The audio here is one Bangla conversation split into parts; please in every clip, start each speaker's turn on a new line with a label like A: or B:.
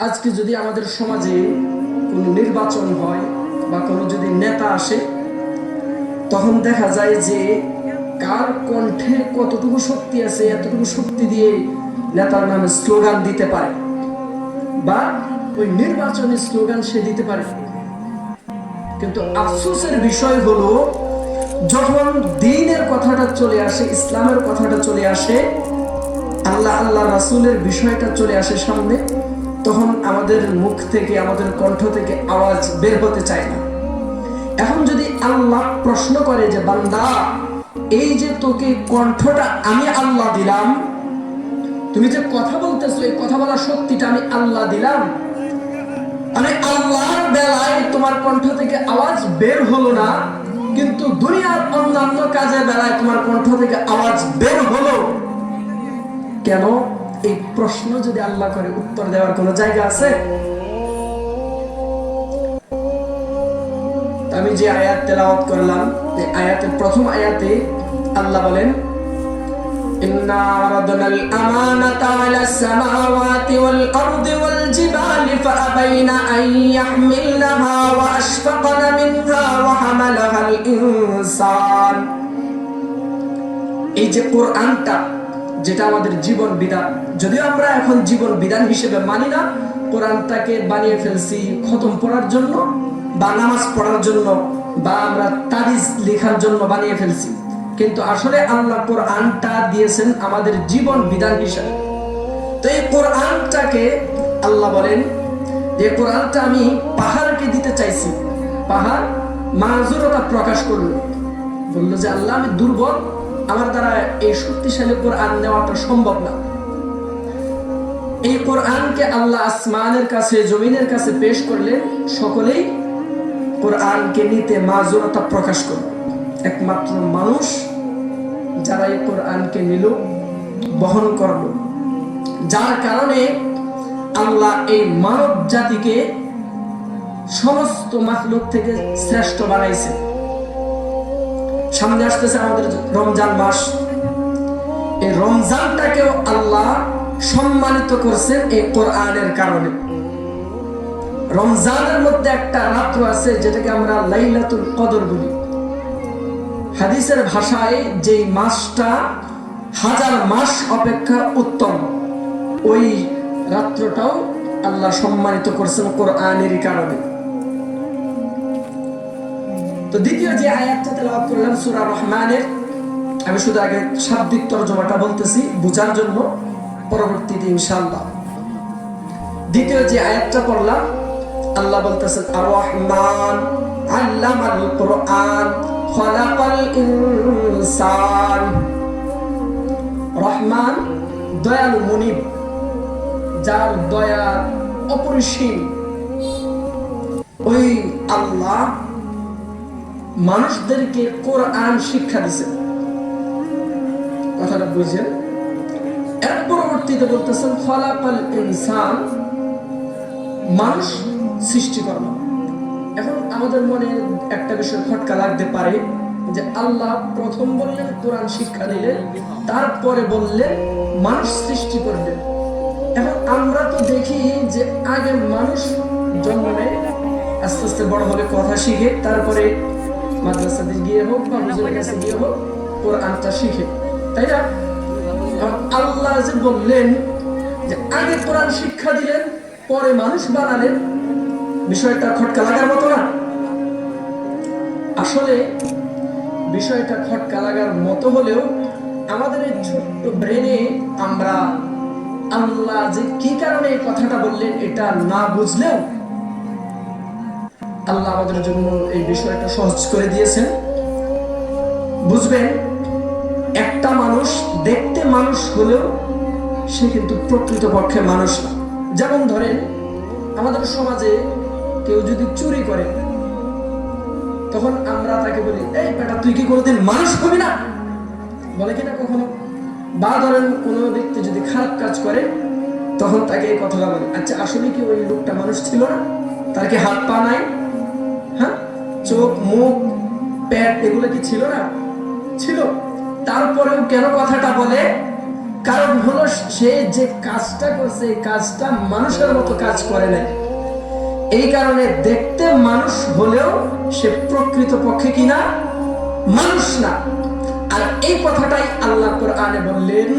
A: আজকে যদি আমাদের সমাজে কোনো নির্বাচন হয় বা কোনো যদি নেতা আসে, তখন দেখা যায় যে কার কণ্ঠে কতটুকু শক্তি আছে, এতটুকু শক্তি দিয়ে নেতার নামে স্লোগান দিতে পারে বা ওই নির্বাচনী স্লোগান সে দিতে পারে। কিন্তু আফসোসের বিষয় হলো, যখন দ্বীনের কথাটা চলে আসে, ইসলামের কথাটা চলে আসে, আল্লাহ আল্লাহ রাসূলের বিষয়টা চলে আসে সামনে, তখন আমাদের মুখ থেকে, আমাদের কণ্ঠ থেকে আওয়াজ বের হতে চায় না। এখন যদি আল্লাহ প্রশ্ন করে যে বান্দা, এই যে তোকে কণ্ঠটা আমি আল্লাহ দিলাম, তুমি যে কথা বলতেছো, এই কথা বলার শক্তিটা আমি আল্লাহ দিলাম, আমি আল্লাহর বেলায় তোমার কণ্ঠ থেকে আওয়াজ বের হলো না, কিন্তু দুনিয়ার অন্যান্য কাজের বেলায় তোমার কণ্ঠ থেকে আওয়াজ বের হলো কেন? এই প্রশ্ন যদি আল্লাহ করে, উত্তর দেওয়ার কোনো জায়গা আছে? আমি যে আয়াত তেলাওয়াত করলাম, এই আয়াতের প্রথম আয়াতে আল্লাহ বলেন, ইন্না আরাদনাল আমানাতা আলাস সামাওয়াতি ওয়াল আরদি ওয়াল জিবালি ফাআবাইনা আন ইয়াহমিলনাহা ওয়া আশফাকনা মিনহা ওয়া হামালাহাল ইনসান। এই যে কোরআনটা, যেটা আমাদের জীবন বিধান, যদিও আমরা এখন জীবন বিধান হিসেবে মানি না, কোরআনটাকে বানিয়ে ফেলছি খতম পড়ার জন্য বা নামাজ পড়ার জন্য বা আমরা তাবিজ লেখার জন্য বানিয়ে ফেলছি, কিন্তু আসলে আল্লাহ কোরআনটা দিয়েছেন আমাদের জীবন বিধান হিসেবে। তো এই কোরআনটাকে আল্লাহ বলেন যে কোরআনটা আমি পাহাড়কে দিতে চাইছি। পাহাড় মাজুরতা প্রকাশ করলো, বললো যে আল্লাহ আমি দুর্বল, আমার দ্বারা এই শক্তিশালী কোরআন নেওয়াটা সম্ভব না। এই কোরআনকে আল্লাহ আসমানের কাছে, জমিনের কাছে পেশ করলেন, সকলেই কোরআনকে নিতে মাজুরতা প্রকাশ করল। একমাত্র মানুষ যারা এই কোরআনকে নিল, বহন করল, যার কারণে আল্লাহ এই মানব জাতিকে সমস্ত মাখলুক থেকে শ্রেষ্ঠ বানাইছে। সামনে আসতেছে আমাদের রমজান মাস, এই রমজানটাকেও আল্লাহ সম্মানিত করছেন এই কোরআনের কারণে। রমজানের মধ্যে একটা রাত্র আছে যেটাকে আমরা লাইলাতুল কদর বলি। হাদিসের ভাষায় যে মাসটা হাজার মাস অপেক্ষা উত্তম, ওই রাত্রটাও আল্লাহ সম্মানিত করছেন কোরআনের কারণে। তো দ্বিতীয় যে আয়াতটা তেলাওয়াত করলাম সূরা রহমানের, আমি শুধু আগে শাব্দিক তরজমাটা বলতেছি বোঝার জন্য, পরবর্তীতে ইনশাআল্লাহ। দ্বিতীয় যে আয়াতটা পড়লাম, আল্লাহ বলতেছেন আর রহমান আল্লামাল কোরআন খলাকাল ইনসান। রহমান দয়ালু মুনিব, যার দয়া অপরিসীম, ওই আল্লাহ মানুষদেরকে কোরআন শিক্ষা দিয়েছেন। কথাটা বুঝেন? এর পরবর্তীতে বলতেছেন খলাকাল ইনসান, মানুষ সৃষ্টি করল। এখন আমাদের মনে একটা বিষয় খটকা লাগতে পারে যে আল্লাহ প্রথম বললেন কোরআন শিক্ষা দিলেন, তারপরে বললেন মানুষ সৃষ্টি করলেন। এখন আমরা তো দেখি যে আগে মানুষ জন্ম নেয়, আস্তে আস্তে বড় হলে কথা শিখে, তারপরে মাদ্রাসাতে গিয়ে হোক বা হুজুরের কাছে গিয়ে হোক কোরআনটা শিখে, তাই না? আল্লাহ যে বললেন যে আগে কোরআন শিক্ষা দিলেন, পরে মানুষ বানালেন, বিষয়টা খটকা লাগার মতো না? আসলে বিষয়টা খটকা লাগার মতো হলেও আমাদের এই ছোট্ট ব্রেনে আমরা আল্লাহ যে কি কারণে এই কথাটা বললেন এটা না বুঝলেও আল্লাহ আমাদের জন্য এই বিষয়টা সহজ করে দিয়েছেন। বুঝবেন, একটা মানুষ দেখতে মানুষ হলেও সে কিন্তু প্রকৃতপক্ষে মানুষ না। যেমন ধরেন, আমাদের সমাজে কেউ যদি চুরি করে, তখন আমরা তাকে বলি, এই বেটা তুই কি কোনোদিন মানুষ হবি না? বলে কিনা কখনো? বা ধরেন কোনো ব্যক্তি যদি খারাপ কাজ করে, তখন তাকে এই কথাটা বলে, আচ্ছা আসলে কি ওই লোকটা মানুষ ছিল না? তার কি হাত পা নাই? হ্যাঁ, চোখ, মুখ, পেট এগুলো কি ছিল না? ছিল। তারপরেও কেন কথাটা বলে? কারণ হলো সে যে কাজটা করছে এই কাজটা মানুষের মতো কাজ করে নাই। এই কারণে দেখতে মানুষ হলেও সে প্রকৃতপক্ষে কিনা মানুষ না। আর এই কথাটাই আল্লাহ কোরআনে বললেন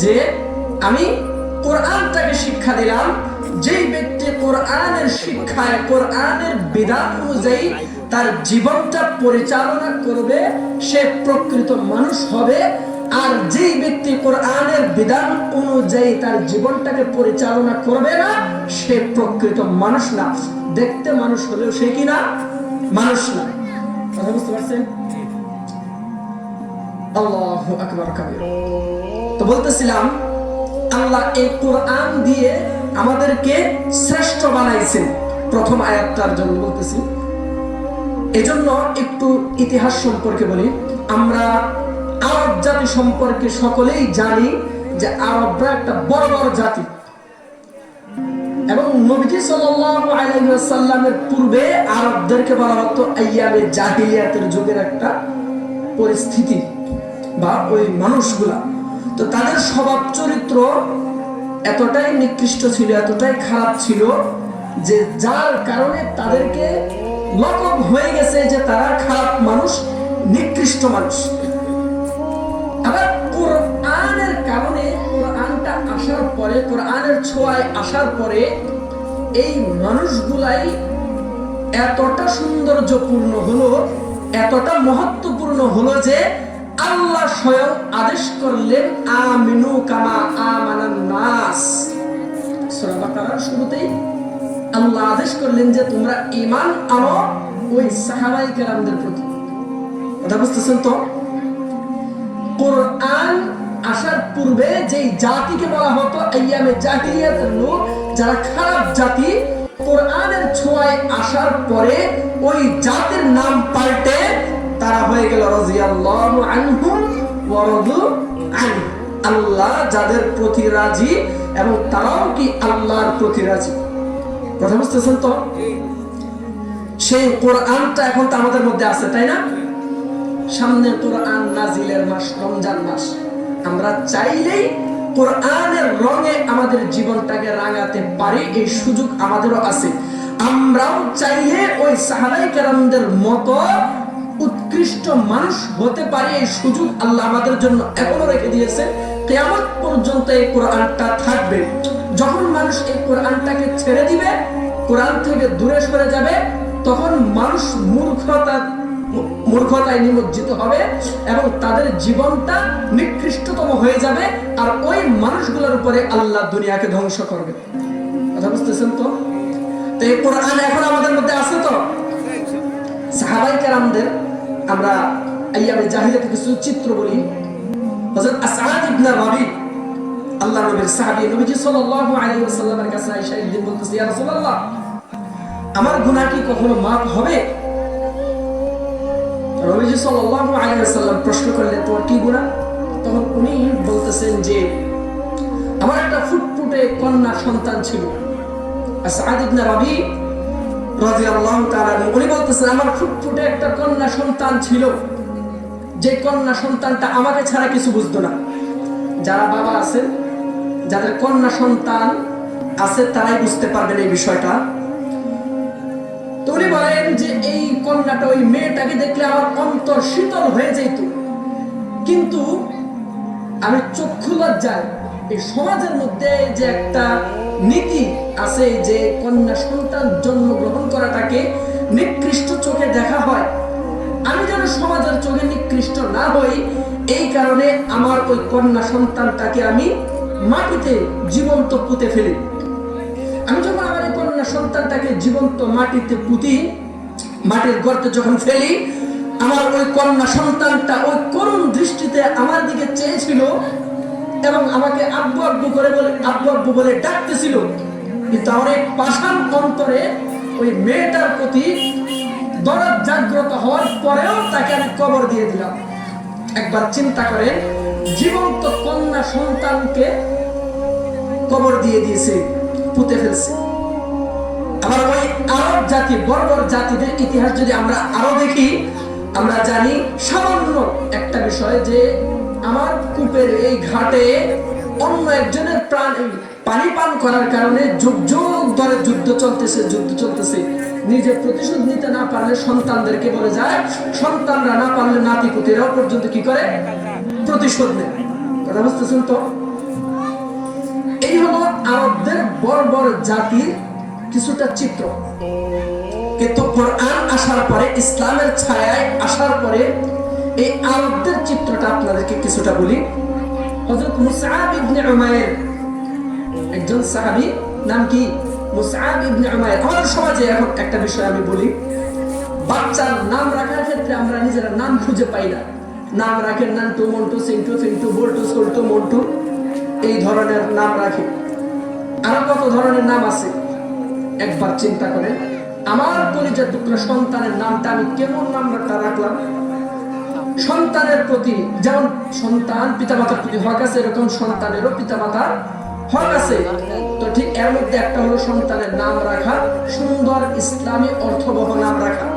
A: যে আমি কোরআনটাকে শিক্ষা দিলাম, যেই ব্যক্তি কোরআনের শিক্ষায় কোরআনের বিধান অনুযায়ী তার জীবনটা পরিচালনা করবে সে প্রকৃত মানুষ হবে। আর যেই ব্যক্তি কোরআনের বিধান অনুযায়ী তার জীবনটাকে পরিচালনা করবে না সে প্রকৃত মানুষ না। দেখতে মানুষ হলেও সে কিনা মানুষ না। কথা বুঝতে পারছেন? আল্লাহু আকবার কাবীর। তো বলতেছিলাম আল্লাহ এই কোরআন দিয়ে আমাদেরকে শ্রেষ্ঠ বানাইছেন। প্রথম আয়াতটার জন্য বলতেছি, এজন্য একটু ইতিহাস সম্পর্কে বলি। আমরা আরব জাতি সম্পর্কে সকলেই জানি যে আরবরা একটা বড় বড় জাতি, এবং নবীজি সাল্লাল্লাহু আলাইহি ওয়াসাল্লামের পূর্বে আরবদেরকে বলা হতো আইয়ামে জাহিলিয়াতের যুগের একটা পরিস্থিতি বা ওই মানুষগুলা। তো তাদের স্বভাব চরিত্র এতটাই নিকৃষ্ট ছিল, এতটাই খারাপ ছিল যে যার কারণে তাদেরকে লকব হয়ে গেছে যে তারা খারাপ মানুষ, নিকৃষ্ট মানুষ। আবার কোরআনের কারণে, কোরআনটা আসার পরে, কোরআনের ছোঁয়ায় আসার পরে এই মানুষগুলাই এতটা সৌন্দর্যপূর্ণ হলো, এতটা মহত্বপূর্ণ হলো যে আল্লাহ স্বয়ং আদেশ করলেন আমিনু কামা আমানান নাস। সূরা বাকারার শুরুতেই আল্লাহ আদেশ করলেন যে তোমরা ঈমান আনো ওই সাহাবায়ে কেরামদের প্রতি। কথা বুঝতেছেন তো? কোরআন আসার পূর্বে যেই জাতিকে বলা হতো আইয়ামে জাহিলিয়াতের লোক, যারা খারাপ জাতি, কোরআনের ছোঁয়ায় আসার পরে ওই জাতির নাম পাল্টে তারা হয়ে গেল রাদিয়াল্লাহু আনহুম ওয়া রাদু আনহু। আল্লাহ যাদের প্রতি রাজি এবং তারাও কি আল্লাহর প্রতি রাজি। কথা বুঝতেছেন তো? সেই কোরআনটা এখন তো আমাদের মধ্যে আছে, তাই না? সামনে কোরআন নাজিলের মাস, রমজান মাস। আমরা চাইলেই কোরআনের রঙে আমাদের জীবনটাকে রাঙাতে পারি, এই সুযোগ আমাদেরও আছে। আমরাও চাইলে ওই সাহাবায়ে কেরামদের মতো উৎকৃষ্ট মানুষ হতে পারি, এই সুযোগ আল্লাহ আমাদের জন্য এখনো রেখে দিয়েছে। কিয়ামত পর্যন্ত এই কোরআনটা থাকবে। যখন মানুষ এই কোরআনটাকে ছেড়ে দিবে, কোরআন থেকে দূরে সরে যাবে, তখন মানুষ মূর্খতায় নিমজ্জিত হবে এবং তাদের জীবনটা নিকৃষ্টতম হয়ে যাবে। আর ওই মানুষগুলোর উপরে আল্লাহ দুনিয়াকে ধ্বংস করবে। কথা বুঝতেছেন তো? তো এই কোরআন এখন আমাদের মধ্যে আছে তো। সাহাবায়ে কেরামদের আমরা আইয়ামে জাহিলিয়াতের কিছু চিত্র বলি। হযরত আসআদ ইবনে রাবি, আল্লাহর নবীর সাহাবী, নবীজি সাল্লাল্লাহু আলাইহি ওয়াসাল্লামের কাছে আয়েশা একদিন বলতেছে, ইয়া রাসূলুল্লাহ, আমার গুনাহ কি কখনো মাফ হবে? নবীজি সাল্লাল্লাহু আলাইহি ওয়াসাল্লাম প্রশ্ন করলেন, তোমার কি গুনাহ? তখন উনি বলতেছেন যে আমার একটা ফুটফুটে কন্যা সন্তান ছিল। আসআদ ইবনে রাবি রাদিয়াল্লাহু তাআলা উনি বলতেছেন, আমার ফুটফুটে একটা কন্যা সন্তান ছিল, যে কন্যা সন্তানটা আমাকে ছাড়া কিছু বুঝতো না। যারা বাবা আছেন, যাদের কন্যা সন্তান আছে, তারাই বুঝতে পারবেন এই বিষয়টা। তো উনি বলেন যে এই কন্যাটা, ওই মেয়েটাকে দেখলে আমার অন্তর শীতল হয়ে যেত, কিন্তু আমি চক্ষু লজ্জায়, এই সমাজের মধ্যে যে একটা নীতি আছে যে কন্যা সন্তান জন্মগ্রহণ করাটাকে নিকৃষ্ট চোখে দেখা হয়, আমি যেন সমাজের চোখে নিকৃষ্ট না হই, এই কারণে আমার ওই কন্যা সন্তানটাকে আমি মাটিতে জীবন্ত পুঁতে ফেলি। আমি যখন আমার এই কন্যা সন্তানটাকে জীবন্ত মাটিতে পুঁতি, মাটির গর্তে যখন ফেলি, আমার ওই কন্যা সন্তানটা ওই করুণ দৃষ্টিতে আমার দিকে চেয়েছিল এবং আমাকে আব্বু আব্বু করে বলে, আব্বু আব্বু বলে ডাকতেছিল। কিন্তু আমার এই পাষাণ অন্তরে ওই মেয়েটার প্রতি দরদ জাগ্রত হওয়ার পরেও তাকে আমি কবর দিয়ে দিলাম। একবার চিন্তা করেন, জীবন্ত কন্যা সন্তানকে কবর দিয়ে দিয়েছে, পুঁতে ফেলছে। আবার ওই আরব জাতি, বর্বর জাতিদের ইতিহাস যদি আমরা আরো দেখি, আমরা জানি সামান্য একটা বিষয় যে আমার কূপের এই ঘাটে অন্য একজনের পানি পান করার কারণে যুগ যুগ ধরে যুদ্ধ চলতেছে। নিজে প্রতিশোধ নিতে না পারলে সন্তানদেরকে বলে যায়, সন্তানরা না পারলে নাতি পুতিরাও পর্যন্ত কি করে, প্রতিশোধ নেয়। কথা বুঝতেছেন তো? এই হলো আরবদের বর্বর জাতির কিছুটা চিত্র। কিন্তু কোরআন আসার পরে, ইসলামের ছায়ায় আসার পরে এই আরবদের চিত্রটা আপনাদেরকে কিছুটা বলি। হযরত মুসআব ইবনে উমাইর, একজন সাহাবী, নাম কি? মুসআব ইবনে উমাইর। আমাদের সমাজে এখন একটা বিষয় আমি বলি, বাচ্চার নাম রাখার ক্ষেত্রে আমরা নিজেরা নাম খুঁজে পাই না। নাম রাখেন নান্টু, মন্টু, সিন্টু, ফিন্টু, বল্টু, সল্টু, মন্টু, এই ধরনের নাম রাখে। আরো কত ধরনের নাম আছে একবার চিন্তা করেন। আমার কলিজার টুকরা সন্তানের নামটা আমি কেমন নামটা রাখলাম? সন্তানের প্রতি যেমন সন্তান পিতামাতার প্রতি হক আছে, এরকম সন্তানেরও পিতামাতার হক আছে। তো ঠিক এর মধ্যে একটা হলো সন্তানের নাম রাখা, সুন্দর ইসলামী অর্থবহ নাম রাখা।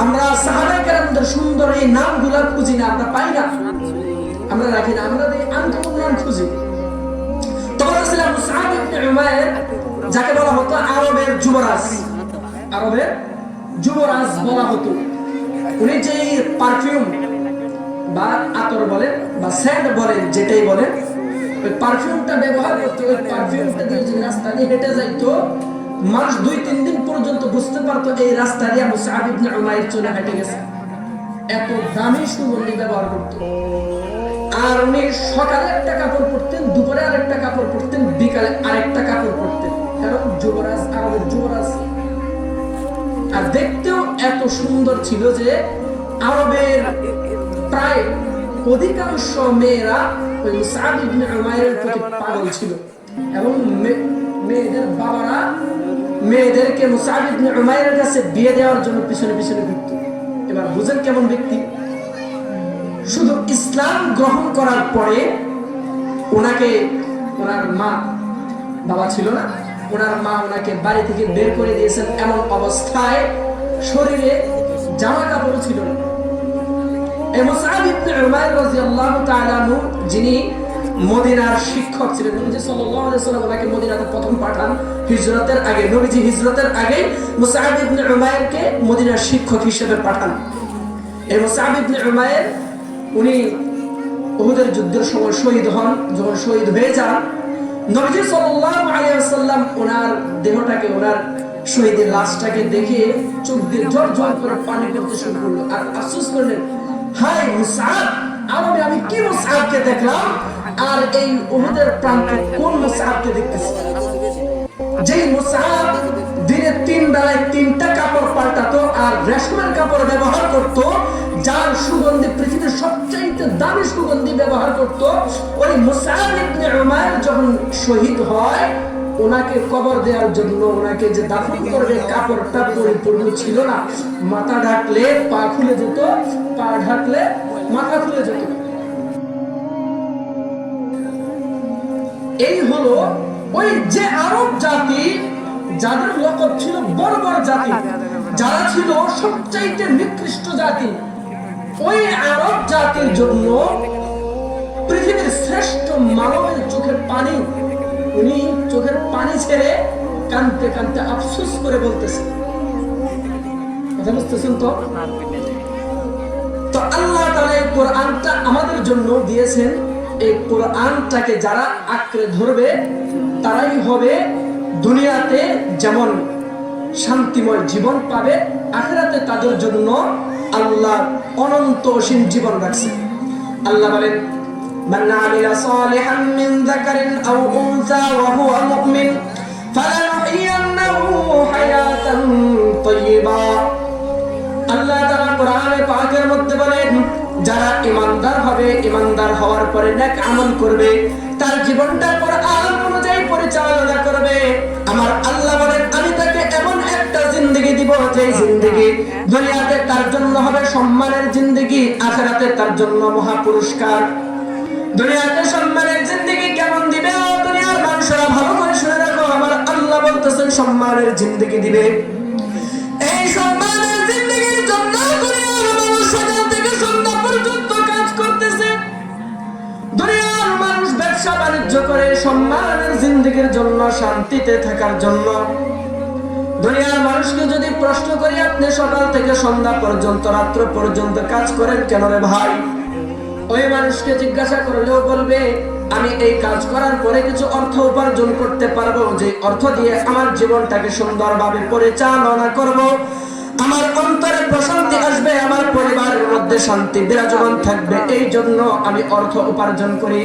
A: আমরা সাহাবায়ে কেরামদের সুন্দর এই নামগুলা খুঁজি না, আমরা পাই না, আমরা রাখি না, আমরা আনকমন নাম খুঁজি। তখন ছিলেন মুসআব ইবনে উমাইর, যাকে বলা হতো আরবের যুবরাজ। আরবের যুবরাজ বলা হতো। উনি যে পারফিউম বা আতর বলেন বা সেন্ট বলেন, যেটাই বলেন, ওই পারফিউমটা ব্যবহার করতো। ওই পারফিউমটা দিয়ে যে রাস্তা দিয়ে হেঁটে যাইতো, মানুষ 2-3 দিন পর্যন্ত বুঝতে পারতো এই রাস্তা দিয়ে মুসআব ইবনে উমাইর চলে হেঁটে গেছে। এত দামি সুগন্ধি ব্যবহার করতো। আর উনি সকালে একটা কাপড় পরতেন, দুপুরে আরেকটা কাপড় পরতেন, বিকালে আরেকটা কাপড় পরতেন, কারণ যুবরাজ, আরবের যুবরাজ। আর দেখতেও এত সুন্দর ছিল যে আরবের প্রায় অধিকাংশ মেয়েরা ওই মুসআব ইবনে উমাইরের প্রতি পাগল ছিল। এবং মেয়েদের বাবারা মেয়েদেরকে মুসআব ইবনে উমাইরের কাছে বিয়ে দেওয়ার জন্য পিছনে পিছনে ঘুরত। এবার বুঝেন কেমন ব্যক্তি। শুধু ইসলাম গ্রহণ করার পরে ওনাকে, ওনার মা, বাবা ছিল না, ওনার মা ওনাকে বাড়ি থেকে বের করে দিয়েছেন। এমন অবস্থায় শরীরে জামা কাপড় ছিল না। এই মুসআব ইবনে উমাইর রাদিয়াল্লাহু তাআলা আনহু, যিনি মদিনার শিক্ষক ছিলেন, নবীজি সাল্লাল্লাহু আলাইহি ওয়াসাল্লাম ওনাকে মদিনাতে প্রথম পাঠান হিজরতের আগে। নবীজি হিজরতের আগে মুসআব ইবনে উমাইরকে মদিনার শিক্ষক হিসেবে পাঠান। এই মুসআব ইবনে উমাইর উনি উহুদের যুদ্ধের সময় শহীদ হন। যখন শহীদ হয়ে যান, নবীজি সাল্লাল্লাহু আলাইহি ওয়াসাল্লাম ওনার দেহটাকে, ওনার শহীদের লাশটাকে দেখে চোখ দিয়ে ঝর ঝর করে পানি পড়তে শুরু করলো। আর আফসোস করলেন, হায় মুসআব, আমি কি মুসআবকে দেখলাম, আর এই উহুদের প্রান্তে কোন মুসআবকে দেখতেছি? যেই মুসআব দিনে 3 বেলায় 3টা কাপড় পাল্টাতো আর রেশমের কাপড় ব্যবহার করত, যার সুগন্ধি পৃথিবীর সবচাইতে দামি সুগন্ধি ব্যবহার করত, ওই মুসআব ইবনে উমাইর যখন শহীদ হয়, ওনাকে কবর দেওয়ার জন্য, ওনাকে যে দাফন করবে, কাপড়টা পরিপূর্ণ ছিল না। মাথা ঢাকলে পা খুলে যেত, পা ঢাকলে মাথা খুলে যেত। এই হলো ওই যে আরব জাতি, যাদের লকব ছিল বর্বর জাতি, যারা ছিল সবচাইতে নিকৃষ্ট জাতি, ওই আরব জাতির জন্য পৃথিবীর শ্রেষ্ঠ মানবের চোখের পানি, উনি চোখের পানি ছেড়ে কাঁদতে কাঁদতে আফসোস করে বলতেছে। কথা বুঝতেছেন তো? তো আল্লাহ তাআলা এই কোরআনটা আমাদের জন্য দিয়েছেন। এই কোরআনটাকে যারা আঁকড়ে ধরবে, তারাই হবে দুনিয়াতে যেমন শান্তিময় জীবন পাবে, আখিরাতে তাদের জন্য আল্লাহ অনন্ত অসীম জীবন রাখছে। আল্লাহ বলেন, মান আমিলা সালিহান মিন যাকারিন আও উনসা ওয়া হুয়া মুমিন ফালানুহইয়ান্নাহু হায়াতান তাইয়্যিবা। আল্লাহ তাআলা কোরআনে পাকের মধ্যে বলেন, যারা ঈমানদার হবে, ঈমানদার হওয়ার পরে নেক আমল করবে, তার জীবনটা কোরআন অনুযায়ী পরিচালনা করবে, আমার আল্লাহ বলেন আমি তাকে এমন একটা জিন্দেগি দিব, যে জিন্দেগি দুনিয়াতে তার জন্য হবে সম্মানের জিন্দেগি, আখিরাতে তার জন্য মহা পুরস্কার। দুনিয়াতে সম্মানের জিন্দেগি কেমন দিবে? দুনিয়ার মানুষরা ভালো করে শুনে রাখো, আমার আল্লাহ বলতেছেন সম্মানের জিন্দেগি দিবে। এই সম্মানের জিন্দেগির জন্য দুনিয়ার মানুষ সকাল থেকে সন্ধ্যা পর্যন্ত কাজ করতেছে। ব্যবসা বাণিজ্য করে সম্মানের জিন্দেগির জন্য, শান্তিতে থাকার জন্য। দুনিয়ার মানুষকে যদি প্রশ্ন করি, আপনি সকাল থেকে সন্ধ্যা পর্যন্ত, রাত্র পর্যন্ত কাজ করেন কেন রে ভাই? ওই মানুষকে জিজ্ঞাসা করলেও বলবে, আমি এই কাজ করার পরে কিছু অর্থ উপার্জন করতে পারবো, যে অর্থ দিয়ে আমার জীবনটাকে সুন্দরভাবে পরিচালনা করব, আমার অন্তরে প্রশান্তি আসবে, আমার পরিবারের মধ্যে শান্তি বিরাজমান থাকবে, এই জন্য আমি অর্থ উপার্জন করি।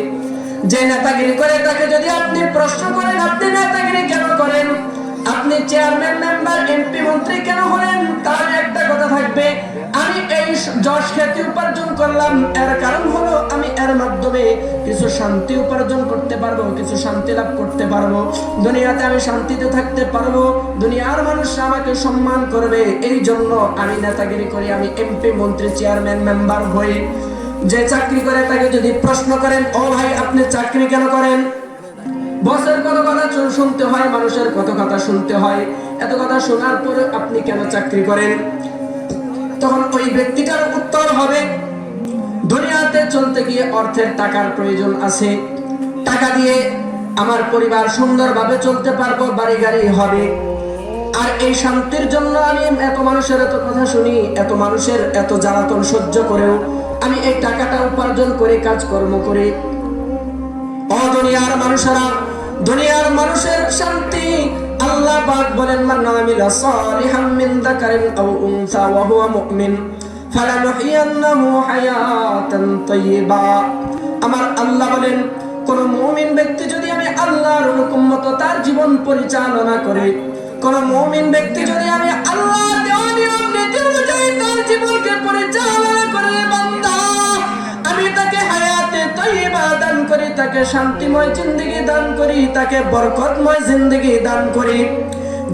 A: যে নেতাগিরি করে তাকে যদি আপনি প্রশ্ন করেন, আপনি নেতাগিরি কেন করেন, আপনি চেয়ারম্যান, মেম্বার, এমপি, মন্ত্রী কেন হলেন, তার একটা কথা থাকবে, আমি এই যশ খ্যাতি উপার্জন করলাম, এর কারণ হলো আমি এর মাধ্যমে কিছু শান্তি উপার্জন করতে পারবো, কিছু শান্তি লাভ করতে পারবো, দুনিয়াতে আমি শান্তিতে থাকতে পারবো, দুনিয়ার মানুষ আমাকে সম্মান করবে, এই জন্য আমি নেতাগিরি করি, আমি এমপি, মন্ত্রী, চেয়ারম্যান, মেম্বার হই। যে চাকরি করে তাকে যদি প্রশ্ন করেন, ও ভাই আপনি চাকরি কেন করেন, বসের কত কথা শুনতে হয়, মানুষের কত কথা শুনতে হয়, এত কথা শোনার পরে আপনি কেন চাকরি করেন, তখন ওই ব্যক্তিটার উত্তর হবে, দুনিয়াতে চলতে গিয়ে অর্থের, টাকার প্রয়োজন আছে, টাকা দিয়ে আমার পরিবার সুন্দরভাবে চলতে পারবো, বাড়ি গাড়ি হবে, আর এই শান্তির জন্য আমি এত মানুষের এত কথা শুনি, এত মানুষের এত জ্বালাতন সহ্য করেও আমি এই টাকাটা উপার্জন করে কাজকর্ম করি। ও দুনিয়ার মানুষেরা, দুনিয়ার মানুষের শান্তি আল্লাহ পাক বলেন, মান আমিলা সালিহাম মিন যাকারিন আও উনসা ওয়া হুয়া মুমিন ফালানুহইয়ান্নাহু হায়াতান তাইয়্যিবা। আমার আল্লাহ বলেন, কোন মুমিন ব্যক্তি যদি আমি আল্লাহর হুকুম মতো তার জীবন পরিচালনা করে, কোন মুমিন ব্যক্তি যদি আমি আল্লাহর দেওয়া নিয়ম নীতি অনুযায়ী তার জীবনকে পরিচালনা করে, বান্দা আমি তাকে হায়াতে তাইয়্যিবা দান করি, তাকে শান্তিময় জিন্দেগি দান করি, তাকে বরকতময় জিন্দেগি দান করি,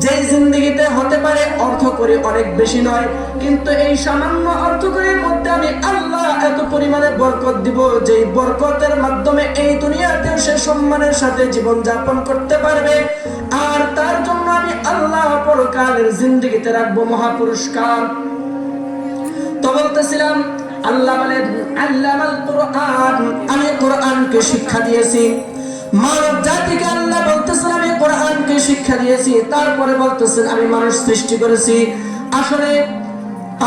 A: যে জিন্দেগিতে হতে পারে অর্থ করে অনেক বেশি নয়, কিন্তু এই সামান্য অর্থ করের মধ্যে আমি আল্লাহ এত পরিমাণে বরকত দিব, যে বরকতের মাধ্যমে এই দুনিয়াতেও সে সম্মানের সাথে জীবন যাপন করতে পারবে, আর তার জন্য আমি আল্লাহ পরকালের জিন্দেগিতে রাখবো মহাপুরস্কার। তো বলতেছিলাম, আল্লাহ বলেন, আল্লামাল কুরআন, আমি কোরআনকে শিক্ষা দিয়েছি। মানব জাতিকে আল্লাহ বলতেছেন আমি কোরআনকে শিক্ষা দিয়েছি, তারপরে বলতেছেন আমি মানুষ সৃষ্টি করেছি। আসলে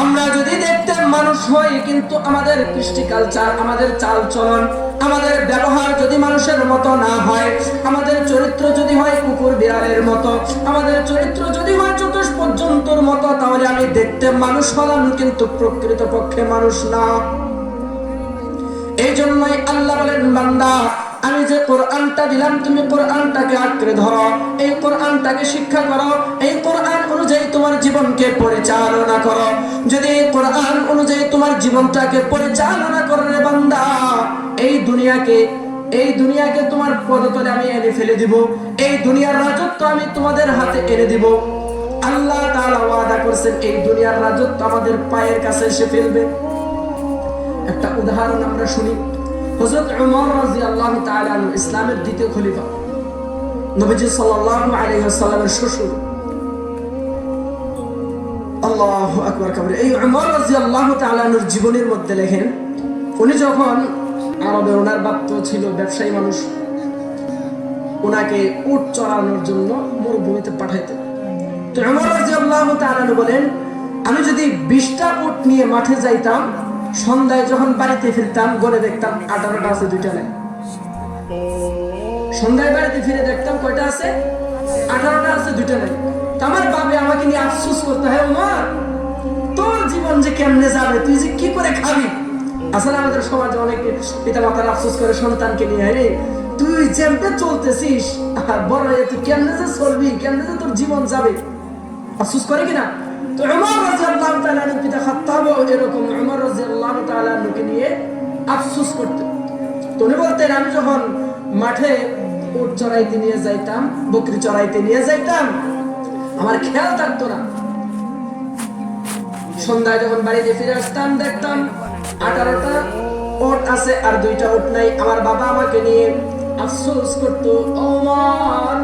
A: আমরা যদি দেখতে মানুষ হই, কিন্তু আমাদের কৃষ্টি কালচার, আমাদের চাল চলন, আমাদের ব্যবহার যদি মানুষের মতো না হয়, আমাদের চরিত্র যদি হয় কুকুর বিড়ালের মতো, আমাদের চরিত্র যদি হয় চতুষ্পদ জন্তুর মতো, তাহলে আমি দেখতে মানুষ হলাম, কিন্তু প্রকৃতপক্ষে মানুষ না। এই জন্যই আল্লাহ বলেন, বান্দা আমি যে কোরআনটা দিলাম, তুমি কোরআনটাকে আঁকড়ে ধরো, এই কোরআনটাকে শিক্ষা করো, এই কোরআন অনুযায়ী তোমার জীবনকে পরিচালনা করো। যদি এই কোরআন অনুযায়ী তোমার জীবনটাকে পরিচালনা করো রে বান্দা, এই দুনিয়াকে তোমার পদতলে আমি এনে ফেলে দিব, এই দুনিয়ার রাজত্ব আমি তোমাদের হাতে এনে দিব। আল্লাহ তাআলা ওয়াদা করেছেন এই দুনিয়ার রাজত্ব আমাদের পায়ের কাছে এসে ফেলবে। একটা উদাহরণ আমরা শুনি, হযরত ওমর রাদিয়াল্লাহু তাআলা আনহু ইসলামের দ্বিতীয় খলিফা, নবীজি সাল্লাল্লাহু আলাইহি ওয়াসাল্লামের শ্বশুর। আল্লাহু আকবার কবিরা। এই ওমর রাদিয়াল্লাহু তাআলা আনহুর জীবনের মধ্যে লেখেন, উনি যখন আরবে, ওনার বাপ তো ছিল ব্যবসায়ী মানুষ, ওনাকে উট চড়ানোর জন্য মরুভূমিতে পাঠাইতেন। তো ওমর রাদিয়াল্লাহু তাআলা আনহু বলেন, আমি যদি 20টা উট নিয়ে মাঠে যাইতাম, সন্ধ্যায় যখন বাড়িতে ফিরতাম গনে দেখতাম 18টা আছে, 2টা নাই। সন্ধ্যায় বাড়িতে ফিরে দেখতাম কয়টা আছে, 18টা আছে, 2টা নাই। আমার বাবে আমাকে নিয়ে আফসোস করতে হয়, ওমর তোর জীবন যে কেমনে যাবে, তুই যে কি করে খাবি। আসলে আমাদের সমাজে অনেকে পিতা মাতার আফসোস করে সন্তানকে নিয়ে, রে তুই যেমনে চলতেছিস, বড় হয়ে তুই কেমনে যে চলবি, কেমনে যে তোর জীবন যাবে, আফসোস করে কিনা। তো ওমর রাদিয়াল্লাহু তাআলা আনহু পিতা খাত্তাব এরকম ওমর রাদিয়াল্লাহু তাআলা আনহুকে নিয়ে আফসোস করতেন। তো উনি বলতেন, আমি যখন মাঠে উট চড়াইতে নিয়ে যাইতাম, বকরি চড়াইতে নিয়ে যাইতাম, আমার খেয়াল থাকতো না। সন্ধ্যায় যখন বাড়িতে ফিরে আসতাম দেখতাম 18টা উট আছে আর 2টা উট নাই। আমার বাবা আমাকে নিয়ে আফসোস করতো, ওমর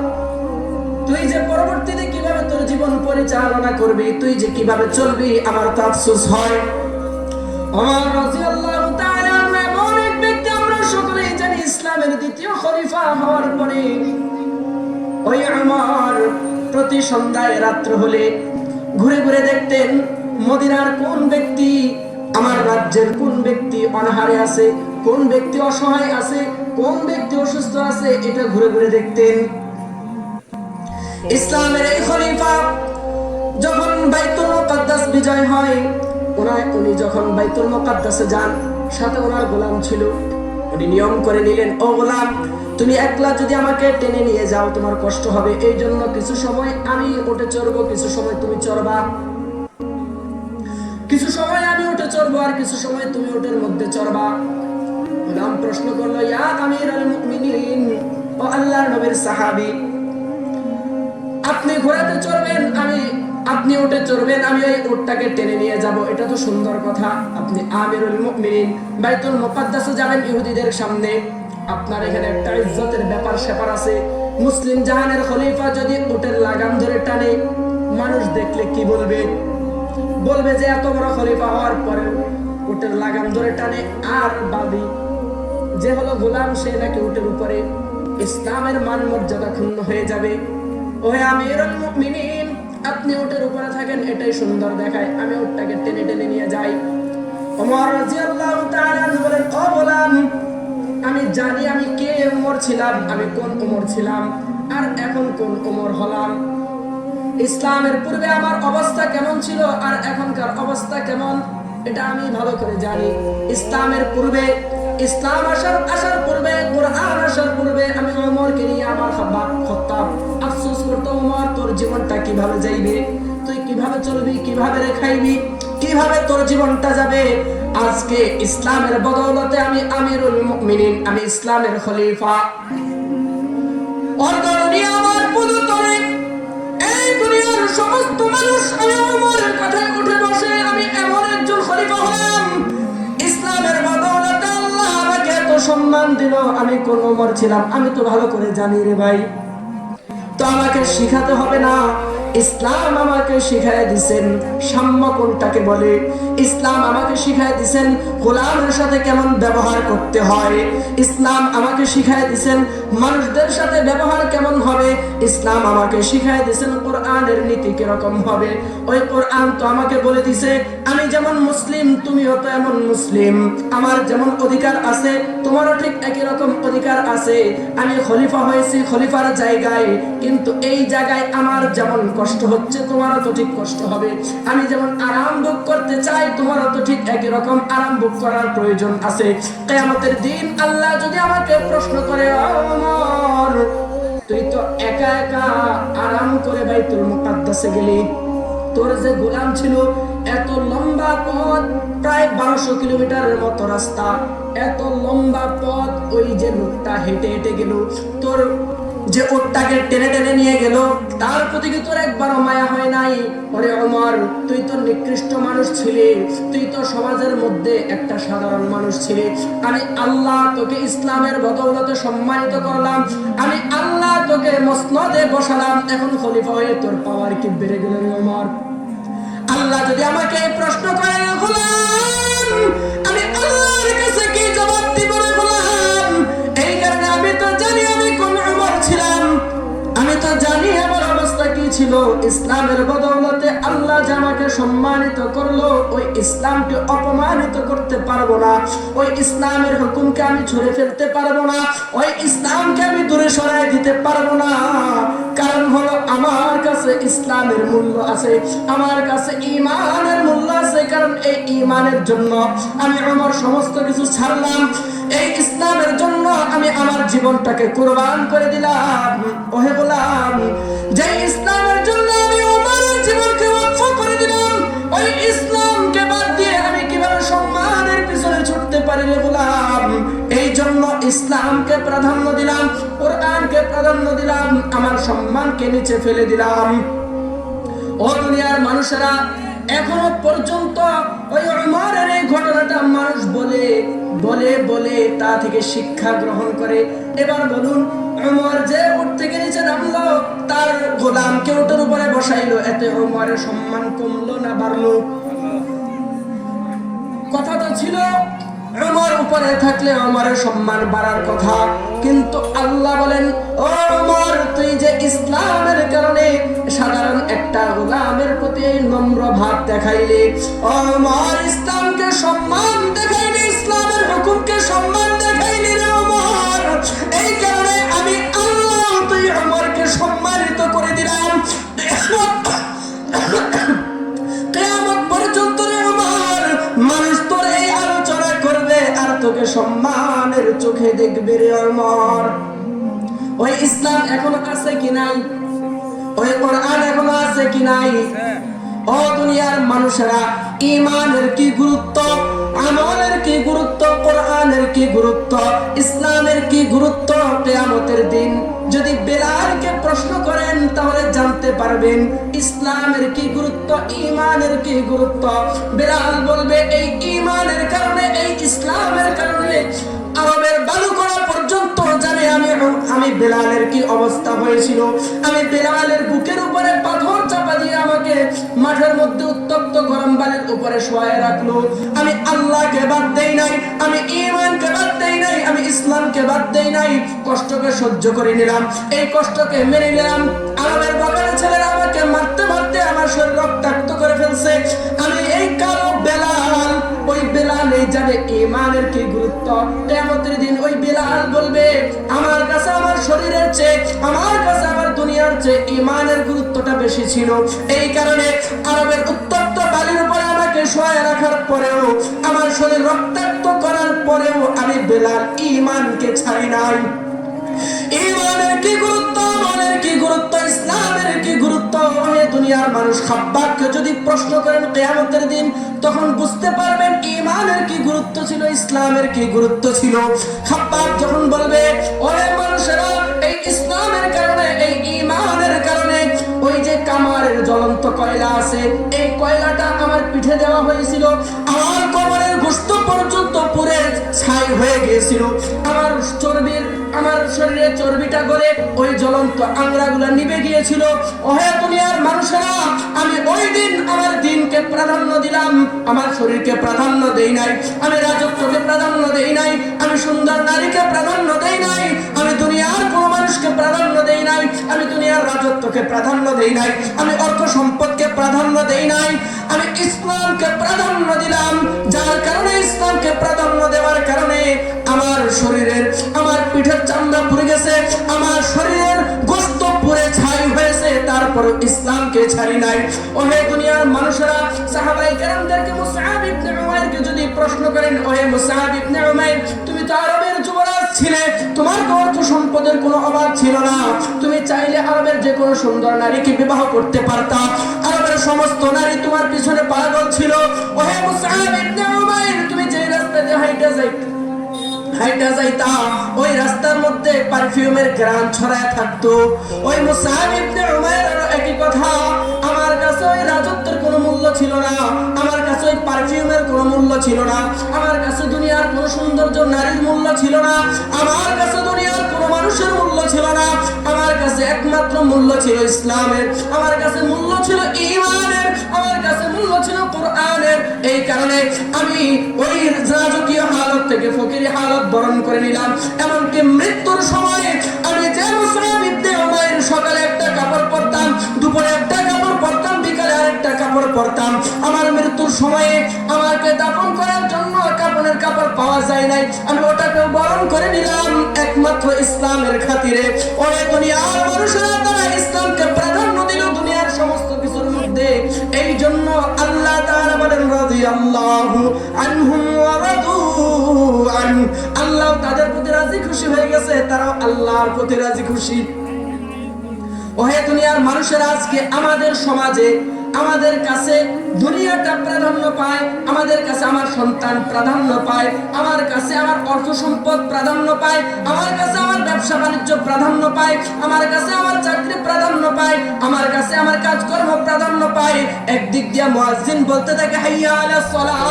A: তুই যে পরবর্তীতে কিভাবে তোর জীবন পরিচালনা করবি, তুই যে কিভাবে চলবি, আমার তো আফসোস হয়। ওমর রাদিয়াল্লাহু তাআলা এমন এক ব্যক্তি, আমরা সকলেই জানি ইসলাম ইসলামের দ্বিতীয় খলিফা হওয়ার পরে ওই উমর প্রতি সন্ধ্যায় রাত্র হলে ঘুরে ঘুরে দেখতেন মদিনার কোন ব্যক্তি, আমার রাজ্যের কোন ব্যক্তি অনাহারে আছে, কোন ব্যক্তি অসহায় আছে, কোন ব্যক্তি অসুস্থ আছে, এটা ঘুরে ঘুরে দেখতেন। ইসলামের এই খলিফা যখন বাইতুল মুকাদ্দাস বিজয় হয়, উনি যখন বাইতুল মুকাদ্দাসে যান, সাথে ওনার গোলাম ছিল। উনি নিয়ম করে নিলেন, ও গোলাম, তুমি একলা যদি আমাকে টেনে নিয়ে যাও তোমার কষ্ট হবে, এই জন্য কিছু সময় আমি উঠে চড়বো, কিছু সময় তুমি চড়বা, কিছু সময় আমি উঠে চড়বো আর কিছু সময় তুমি উটের মধ্যে চড়বা। গোলাম প্রশ্ন করলো, ইয়া আমিরুল মুমিনিন, ও আল্লাহর নবীর সাহাবী, আপনি ঘোড়াতে চড়বেন, আপনি উঠে চড়বেন, আমি এই উটটাকে টেনে নিয়ে যাব, এটা তো সুন্দর কথা। আপনি আমিরুল মুমিনিন, বাইতুল মুকাদ্দাসে যাবেন ইহুদিদের সামনে, আপনার এখানে একটা ইজ্জতের ব্যাপার স্যাপার আছে। মুসলিম জাহানের খলিফা যদি উটের লাগাম ধরে টানে, মানুষ দেখলে কি বলবে? বলবে যে এত বড় খলিফা হওয়ার পরে উটের লাগাম ধরে টানে, আর বাদী যে হলো গোলাম সে নাকি উটের উপরে, ইসলামের মান মর্যাদা ক্ষুণ্ণ হয়ে যাবে। ওহে আমিরুল মুমিনিন, আপনি উটের উপরে থাকেন, এটাই সুন্দর দেখায়, আমি উটটাকে টেনে টেনে নিয়ে যাই। ওমর রাদিয়াল্লাহু তাআলা বলেন, ও গোলাম, আমি জানি আমি কে ওমর ছিলাম, আমি কোন ওমর ছিলাম আর এখন কোন ওমর হলাম। ইসলামের পূর্বে আমার অবস্থা কেমন ছিল আর এখনকার অবস্থা কেমন, এটা আমি ভালো করে জানি। ইসলামের পূর্বে, ইসলাম আসার পূর্বে, কোরআন আসার পূর্বে আমি ওমরকে নিয়ে আমার খাত্তাব আফসোস করতো, ওমর তোর জীবনটা কিভাবে যাইবে, তুই কিভাবে চলবি, কিভাবে রেখাইবি, কিভাবে তোর জীবনটা যাবে। আজকে ইসলামের বদৌলতে আমি আমিরুল মুমিনিন, আমি ইসলামের খলিফা। অর্ধনীয় আমার পুদতলে এই দুনিয়ার সমস্ত মানুষ আমি ওমরের কথায় উঠে বসে, আমি এমন একজন খলিফা হলাম। ইসলামের বদৌলতে আল্লাহ আমাকে এত সম্মান দিল। আমি কোন ওমর ছিলাম আমি তো ভালো করে জানি রে ভাই, তো আমাকে শিখাতে হবে না। ইসলাম আমাকে শিখায় দিয়েছেন সাম্য কোনটাকে বলে, ইসলাম আমাকে শিখায় দিয়েছেন গোলামের সাথে কেমন ব্যবহার করতে হয়, ইসলাম আমাকে শিখায় দিয়েছেন মানুষদের সাথে ব্যবহার কেমন হবে, ইসলাম আমাকে শিখায় দিয়েছেন কোরআনের নীতি কিরকম হবে। ওই কোরআন তো আমাকে বলে দিছে আমি যেমন মুসলিম তুমিও তো এমন মুসলিম, আমার যেমন অধিকার আছে তোমারও ঠিক একই রকম অধিকার আছে। আমি খলিফা হয়েছি খলিফার জায়গায়, কিন্তু এই জায়গায় আমার যেমন কষ্ট হচ্ছে তোমারও তো ঠিক কষ্ট হবে। আমি যেমন আরাম ভোগ করতে চাই তোমারও তো ঠিক একই রকম আরাম ভোগ করার প্রয়োজন আছে। কিয়ামতের দিন আল্লাহ যদি আমাকে প্রশ্ন করে, ওমর তুই তো একা একা আরাম করে বাইতুল মুকাদ্দাসে গেলি, তোর যে গোলাম ছিল এত লম্বা পথ, প্রায় 1200 কিলোমিটারের মতো রাস্তা, এত লম্বা পথ ওই যে লোকটা হেঁটে হেঁটে গেল, তোর যে ওটটাকে টেনে টেনে নিয়ে গেল, তার প্রতি কি তোর একবারও মায়া হয় নাই? ওরে ওমর, তুই তো নিকৃষ্ট মানুষ ছিলি, তুই তো সমাজের মধ্যে একটা সাধারণ মানুষ ছিলি, আমি আল্লাহ তোকে ইসলামের বদৌলতে সম্মানিত করলাম, আমি আল্লাহ তোকে মসনদে বসালাম, এখন খলিফা হয়ে তোর পাওয়ার কি বেড়ে গেল রে ওমর? আল্লাহ যদি আমাকে প্রশ্ন করে, গোলাম আমি আল্লাহর কাছে কি জবাব দিব রে গোলাম? এই কারণে আমি তো জানি আমি কোন ওমর ছিলাম, আমি তো জানি আমার অবস্থা কি ছিল। ইসলামের বদৌলতে আল্লাহ যে আমাকে সম্মানিত করলো, ওই ইসলামকে অপমানিত করতে পারবো না, ওই ইসলামের হুকুমকে আমি ছুঁড়ে ফেলতে পারবো না, ওই ইসলামকে আমি দূরে সরাই দিতে পারবো না। কারণ হলো আমার কাছে ইসলামের মূল্য আছে, আমার কাছে ঈমানের মূল্য আছে। কারণ এই ঈমানের জন্য আমি আমার সমস্ত কিছু ছাড়লাম, এই ইসলামের জন্য আমি আমার জীবনটাকে কুরবান করে দিলাম। ওহে গোলাম, যে ইসলামের জন্য আমি আমার জীবনকে ওয়াকফ করে দিলাম, ওই ইসলামকে বাদ দিয়ে আমি কিভাবে সম্মানের পিছনে ছুটতে পারি রে গোলাম? এই জন্য ইসলামকে প্রাধান্য দিলাম, কোরআনকে প্রাধান্য দিলাম, আমার সম্মানকে নিচে ফেলে দিলাম। ও দুনিয়ার মানুষেরা, এখনো পর্যন্ত ওই উমরের এই ঘটনাটা মানুষ বলে বলে বলে তা থেকে শিক্ষা গ্রহণ করে। এবার বলুন, উমর যে উট থেকে নিচে নামলো, তার গোলামকে উটের উপরে বসাইলো, এতে উমরের সম্মান কমলো না বাড়লো? কথা তো ছিল উমর উপরে থাকলে উমরের সম্মান বাড়ার কথা, কিন্তু আল্লাহ বলেন ও উমর তুই যে ইসলামের কারণে সাধারণ একটা গোলামের প্রতি নম্র ভাব দেখাইলি, ও উমর ইসলামকে সম্মান দেখাইলি, ইসলামের হুকুমকে সম্মান দেখাইলি রে উমর, এই কারণে আমি আল্লাহ তুই উমরকে সম্মানিত করে দিলাম। কিয়ামত পর্যন্ত রে উমর মানুষ তোর এই আলোচনা করবে আর তোকে সম্মানের চোখে দেখবে রে উমর। ওই ইসলাম এখনো আছে কি নাই? ওই কোরআন এখনো আছে কি নাই? ও দুনিয়ার মানুষেরা, ঈমানের কি গুরুত্ব, আমলের কি গুরুত্ব, কোরআনের কি গুরুত্ব, ইসলামের কি গুরুত্ব, কিয়ামতের দিন যদি বেলালকে প্রশ্ন করেন তাহলে জানতে পারবেন ইসলামের কি গুরুত্ব, ঈমানের কি গুরুত্ব। বেলাল বলবে এই ঈমানের কারণে, এই ইসলামের কারণে আরবের বালুকণা পর্যন্ত জানে আমি বেলালের কি অবস্থা হয়েছিল। আমি বেলালের বুকের উপরে পাথর চাপা দিয়ে আমাকে মাঠের মধ্যে উত্তপ্ত গরম বালির উপরে শোয়ায় রাখলো। আমি আল্লাহকে বাদ দেই নাই, আমি ঈমানকে বাদ দেই নাই, আমি ইসলামকে বাদ দেই নাই, কষ্টকে সহ্য করে নিলাম, এই কষ্টকে মেনে নিলাম। আরবের বাগানের ছেলেরা আমাকে মারতে মারতে আমার শরীর রক্তাক্ত করে ফেলছে, আমি এই কালো বেলাল, ওই বেলাল এই জানে ঈমানের কি গুরুত্ব। কিয়ামতের দিন ওই বেলাল বলবে আমার কাছে আমার শরীরের চেয়ে, আমার কাছে আমার দুনিয়ার চেয়ে ঈমানের গুরুত্বটা বেশি ছিল। এই কারণে আরবের উত্তপ্ত বালির উপরে আমাকে শোয়ায় রাখার পরেও, আমার শরীর রক্তাক্ত করার পরেও আমি বেলাল ঈমানকে ছাড়ি নাই। ঈমানের কি গুরুত্ব, আমলের কি গুরুত্ব, ইসলামের কি গুরুত্ব, ওহে দুনিয়ার মানুষ, খাব্বাবকে যদি প্রশ্ন করেন কিয়ামতের দিন তখন বুঝতে পারবেন ঈমানের কি গুরুত্ব ছিল, ইসলামের কি গুরুত্ব ছিল। খাব্বাব যখন বলবে ওরে মানুষেরা, এই ইসলামের কারণে, এই ঈমানের কারণে ওই যে কামারের জ্বলন্ত কয়লা আছে, এই কয়লাটা আমার পিঠে দেওয়া হয়েছিল, আমার কোমরের গোশত পর্যন্ত পুড়ে ছাই হয়ে গিয়েছিল, আমার চর্বির, আমার শরীরে চর্বিটা গলে ওই জ্বলন্ত আংড়াগুলো নিভে গিয়েছিল। ওহে দুনিয়ার মানুষেরা, আমি ওই দিন আমার দিনকে প্রাধান্য দিলাম, আমার শরীরকে প্রাধান্য দেই নাই, আমি রাজত্বকে প্রাধান্য দেই নাই, আমি সুন্দর নারীকে প্রাধান্য দেই নাই, আমি দুনিয়ার কোনো মানুষকে প্রাধান্য দেই নাই, আমি দুনিয়ার রাজত্বকে প্রাধান্য দেই নাই, আমি অর্থ সম্পদকে প্রাধান্য দেই নাই, আমি ইসলামকে প্রাধান্য দিলাম। যার কারণে, ইসলামকে প্রাধান্য দেওয়ার কারণে আমার শরীরের, আমার পিঠের চামড়া পুড়ে গেছে, আমার শরীরের গোশত পুড়ে ছাই হয়েছে, তারপর ইসলামকে ছাড়ি নাই। ওহে দুনিয়ার মানুষেরা, সাহাবায়ে কেরামদেরকে মুসআব ইবনে উমাইরকে যদি প্রশ্ন করেন, ওহে মুসআব ইবনে উমাইর তুমি তো আরবের যুবরাজ ছিলে, তোমার তো অর্থ সম্পদের কোনো অভাব ছিল না, তুমি চাইলে আরবের যে কোনো সুন্দর নারীকে বিবাহ করতে পারতা, আরবের সমস্ত নারী তোমার পিছনে পাগল ছিল। ওহে মুসআব ইবনে উমাইর তুমি যে রাস্তাতে হাইটা যাইতা, ওই রাস্তার মধ্যে পারফিউমের ঘ্রাণ ছড়ায় থাকতো। ওই মুসআব ইবনে উমাইরের একই কথা, আমার কাছে ওই রাজত্বের কোনো মূল্য ছিল না, আমার কাছে ওই পারফিউমের কোনো মূল্য ছিল না, আমার কাছে দুনিয়ার কোনো সৌন্দর্য নারীর মূল্য ছিল না, আমার কাছে দুনিয়ার কোনো মানুষের মূল্য ছিল না, আমার কাছে একমাত্র মূল্য ছিল ইসলামের, আমার কাছে মূল্য ছিল ঈমানের, আমার কাছে মূল্য ছিল কোরআনের। এই কারণে আমি ওই রাজকীয় হালত থেকে ফকিরি হালত বরণ করে নিলাম। এমনকি মৃত্যুর সময় আমি যে মুসআব ইবনে উমাইর সকালে একটা কাপড় পরতাম, দুপুরে একটা কাপড় পরতাম, বিকালে আরেকটা কাপড় পরতাম, আমার মৃত্যুর সময়ে আমাকে দাফন করার জন্য কাপড়ের কাপড় পাওয়া যায় নাই, আমি ওটাকে বরণ করে নিলাম একমাত্র ইসলামের খাতিরে। ওই দুনিয়ার মানুষেরা তারা ইসলামকে প্রাধান্য দিল দুনিয়ার সমস্ত কিছুর মধ্যে। এই জন্য আল্লাহ তাআলা বলেন রাদিয়াল্লাহু আনহুম ওয়া রাদু আন, আল্লাহ তাদের প্রতি রাজি খুশি হয়ে গেছে, তারাও আল্লাহর প্রতি রাজি খুশি। ওহে দুনিয়ার মানুষেরা, আজকে আমাদের সমাজে আমাদের কাছে দুনিয়াটা প্রাধান্য পায়, আমাদের কাছে আমার সন্তান প্রাধান্য পায়, আমার কাছে আমার অর্থ সম্পদ প্রাধান্য পায়, আমার কাছে আমার ব্যবসা বাণিজ্য প্রাধান্য পায়, আমার কাছে আমার চাকরি প্রাধান্য পায়, আমার কাছে আমার কাজকর্ম প্রাধান্য পায়। একদিক দিয়ে মুয়াজ্জিন বলতে থাকে হাইয়া আলাস সালাহ,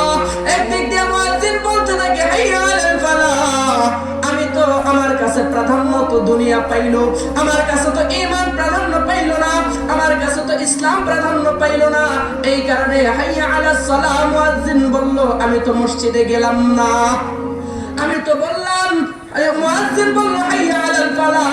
A: একদিক দিয়ে মুয়াজ্জিন বলতে থাকে হাইয়া আলাল ফালাহ। আমি তো, আমার কাছে প্রাধান্য তো দুনিয়া পাইলো, আমার কাছে তো ঈমান প্রাধান্য পাইলো না, আমার কাছে তো ইসলাম প্রাধান্য পাইল না। এই কারণে হাইয়া আলাস সালাহ মুয়াজ্জিন বলল, আমি তো মসজিদে গেলাম না। আমি তো বললাম, মুয়াজ্জিন বলল হাইয়া আলাল ফালাহ,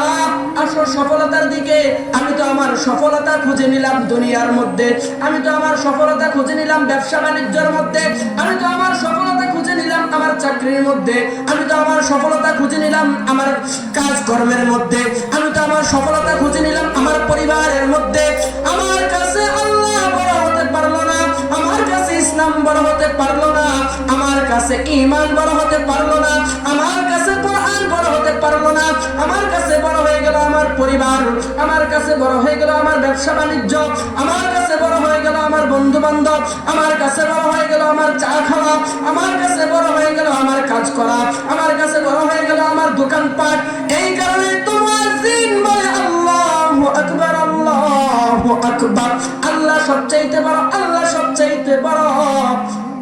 A: আসো সফলতার দিকে। আমি তো আমার সফলতা খুঁজে নিলাম দুনিয়ার মধ্যে, আমি তো আমার সফলতা খুঁজে নিলাম ব্যবসা বাণিজ্যের মধ্যে, আমি তো আমার সফলতা খুঁজে নিলাম আমার চাকরির মধ্যে, আমি তো আমার সফলতা খুঁজে নিলাম আমার কাজকর্মের মধ্যে, আমি তো আমার সফলতা খুঁজে নিলাম আমার পরিবারের মধ্যে। আমার কাছে আল্লাহ বড় হতে পারলো না, আমার কাছে ইসলাম বড় হতে পারলো না, আমার কাছে ঈমান বড় হতে পারলো না, আমার কাছে কোরআন বড় হতে পারলো না। আমার কাছে বড় হয়ে গেল আমার পরিবার, আমার কাছে বড় হয়ে গেল আমার ব্যবসা বাণিজ্য, আমার কাছে বড় হয়ে গেল আমার বন্ধু বান্ধব, আমার কাছে বড় হয়ে গেল আমার চা খাওয়া, আমার কাছে বড় হয়ে গেল আমার কাজ করা, আমার কাছে বড় হয়ে গেল আমার দোকানপাট। এই কারণে তোমার দিন বলে আল্লাহু আকবার, আল্লাহু আকবার, আল্লাহ সবচাইতে বড়, আল্লাহ সবচাইতে বড়।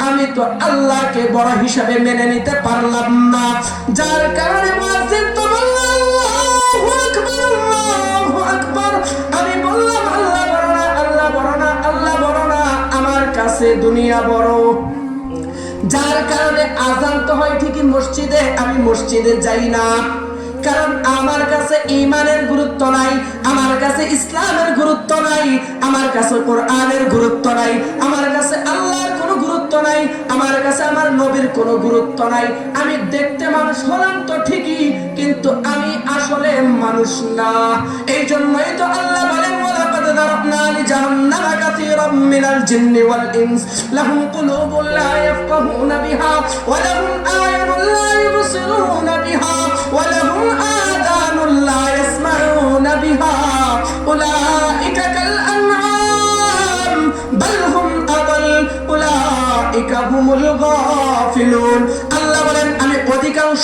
A: আমি তো আল্লাহকে বড় হিসাবে মেনে নিতে পারলাম না, যার কারণে মুয়াজ্জিন তো বলল আল্লাহু আকবার, আল্লাহু আকবার। আমি বললাম আল্লাহ বড় না, আল্লাহ বড় না, আল্লাহ বড় না, আমার কাছে দুনিয়া বড়। যার কারণে আযান তো হয় ঠিকই মসজিদে, আমি মসজিদে যাই না, কারণ আমার কাছে ঈমানের গুরুত্ব নাই, আমার কাছে ইসলামের গুরুত্ব নাই, আমার কাছে কোরআনের গুরুত্ব নাই, আমার কাছে আল্লাহর কোনো গুরুত্ব নাই, আমার কাছে আমার নবীর কোনো গুরুত্ব নাই। আমি দেখতে মানুষ হলাম তো ঠিকই, কিন্তু আমি আসলে মানুষ না। এই জন্যই তো আল্লাহ বলেন ওয়ালাকাদ যারাবনা লিজাহান্নামা কাসীরাম মিনাল জিন্নি ওয়াল ইনস লাহুম কুলুবুন লা ইয়াফকাহুনা বিহা ওয়া লাহুম আ'য়ুনুন লা ইবসিরুনা বিহা ওয়া লাহুম আযানুন লা ইয়াসমাউনা বিহা উলাইকা কাল আনআম বাল হুম আদাল উলাইকা হুমুল গাফিলুন। আল্লাহ বলেন আমি অধিকাংশ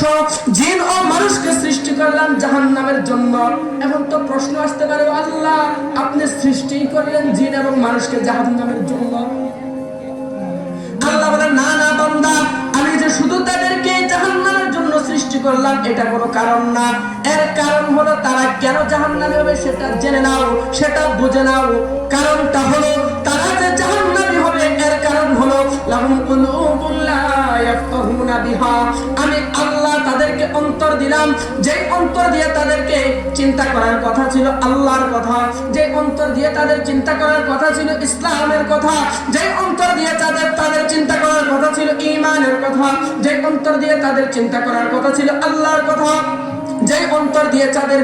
A: জিন ও মানুষকে সৃষ্টি করলাম জাহান্নামের জন্য। এখন তো প্রশ্ন আসতে পারে, আল্লাহ আপনি সৃষ্টি করলেন জিন এবং মানুষকে জাহান্নামের জন্য? আল্লাহ বলেন না না বান্দা, আমি যে শুধু তাদেরকে জাহান্নামের জন্য সৃষ্টি করলাম এটা কোনো কারণ না। এর কারণ হলো তারা কেন জাহান্নামে হবে সেটা জেনে নাও, সেটা বুঝে নাও। কারণটা হলো তারা যে জাহান্নামী হবে এর কারণ হলো লাহুম কুলুবুন লা ইয়াফকাহুনা বিহা, আমি আল্লাহ তাদেরকে অন্তর দিলাম, যে অন্তর দিয়ে তাদেরকে চিন্তা করার কথা ছিল আল্লাহর কথা, যে অন্তর দিয়ে তাদের চিন্তা করার কথা ছিল ইসলামের কথা, যে অন্তর দিয়ে তাদের চিন্তা করার কথা ছিল ঈমানের কথা, যে অন্তর দিয়ে তাদের চিন্তা করার কথা ছিল আল্লাহর কথা, যে অন্তর দিয়ে তাদের